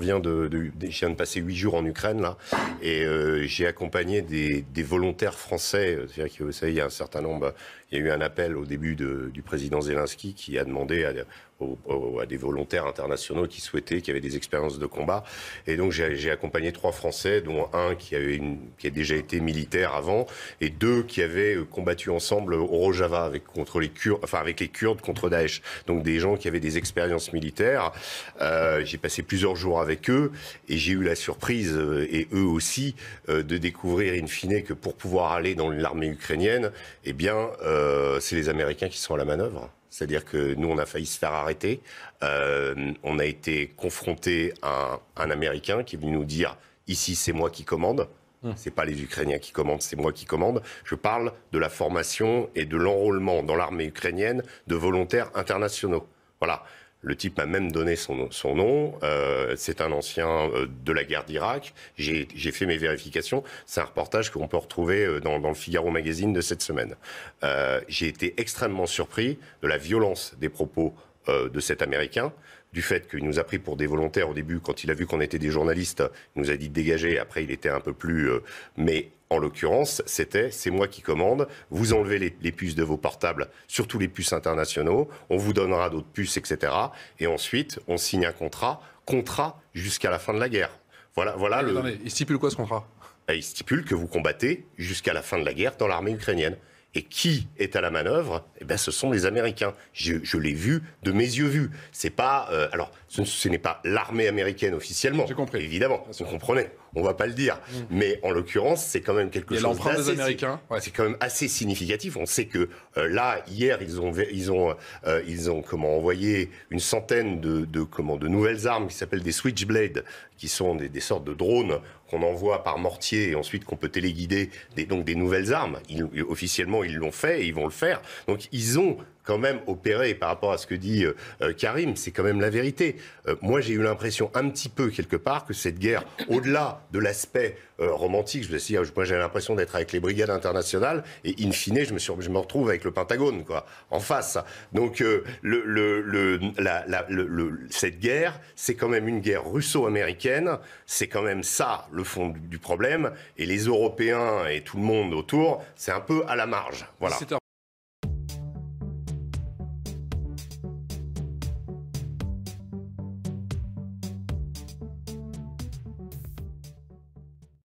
Je viens de passer 8 jours en Ukraine, là, et j'ai accompagné des volontaires français. C'est-à-dire que, vous savez, il y a un certain nombre... Il y a eu un appel au début du président Zelensky qui a demandé à des volontaires internationaux qui souhaitaient, qui avaient des expériences de combat. Et donc j'ai accompagné 3 Français, dont un qui a déjà été militaire avant, et 2 qui avaient combattu ensemble au Rojava avec les Kurdes contre Daesh. Donc des gens qui avaient des expériences militaires. J'ai passé plusieurs jours avec eux et j'ai eu la surprise, et eux aussi, de découvrir in fine que pour pouvoir aller dans l'armée ukrainienne, eh bien, c'est les Américains qui sont à la manœuvre. C'est-à-dire que nous, on a failli se faire arrêter. On a été confronté à un Américain qui est venu nous dire « Ici, c'est moi qui commande ». C'est pas les Ukrainiens qui commandent, c'est moi qui commande. Je parle de la formation et de l'enrôlement dans l'armée ukrainienne de volontaires internationaux. Voilà. Le type m'a même donné son nom. C'est un ancien de la guerre d'Irak. J'ai fait mes vérifications. C'est un reportage qu'on peut retrouver dans le Figaro Magazine de cette semaine. J'ai été extrêmement surpris de la violence des propos de cet Américain, du fait qu'il nous a pris pour des volontaires au début. Quand il a vu qu'on était des journalistes, il nous a dit de dégager. Après, il était un peu plus... mais en l'occurrence, c'est moi qui commande. Vous enlevez les puces de vos portables, surtout les puces internationaux. On vous donnera d'autres puces, etc. Et ensuite, on signe un contrat jusqu'à la fin de la guerre. Voilà Attendez, il stipule quoi ce contrat ? Il stipule que vous combattez jusqu'à la fin de la guerre dans l'armée ukrainienne. Et qui est à la manœuvre ? Eh bien, ce sont les Américains. Je l'ai vu de mes yeux vus. C'est pas, alors, ce n'est pas l'armée américaine officiellement. J'ai compris. Évidemment, vous comprenez. On va pas le dire. Mais en l'occurrence, c'est quand même quelque chose l'empreinte des Américains. Ouais. C'est quand même assez significatif. On sait que là, hier, ils ont envoyé une centaine de nouvelles armes qui s'appellent des Switchblade, qui sont des sortes de drones qu'on envoie par mortier et ensuite qu'on peut téléguider, donc des nouvelles armes. Officiellement, ils l'ont fait et ils vont le faire. Donc, ils ont quand même opéré par rapport à ce que dit Karim, c'est quand même la vérité. Moi, j'ai eu l'impression un petit peu, quelque part, que cette guerre, au-delà de l'aspect romantique, je veux dire, moi j'ai l'impression d'être avec les brigades internationales, et in fine, je me retrouve avec le Pentagone, quoi, en face. Donc, cette guerre, c'est quand même une guerre russo-américaine, c'est quand même ça, le fond du problème, et les Européens et tout le monde autour, c'est un peu à la marge. Voilà. 17h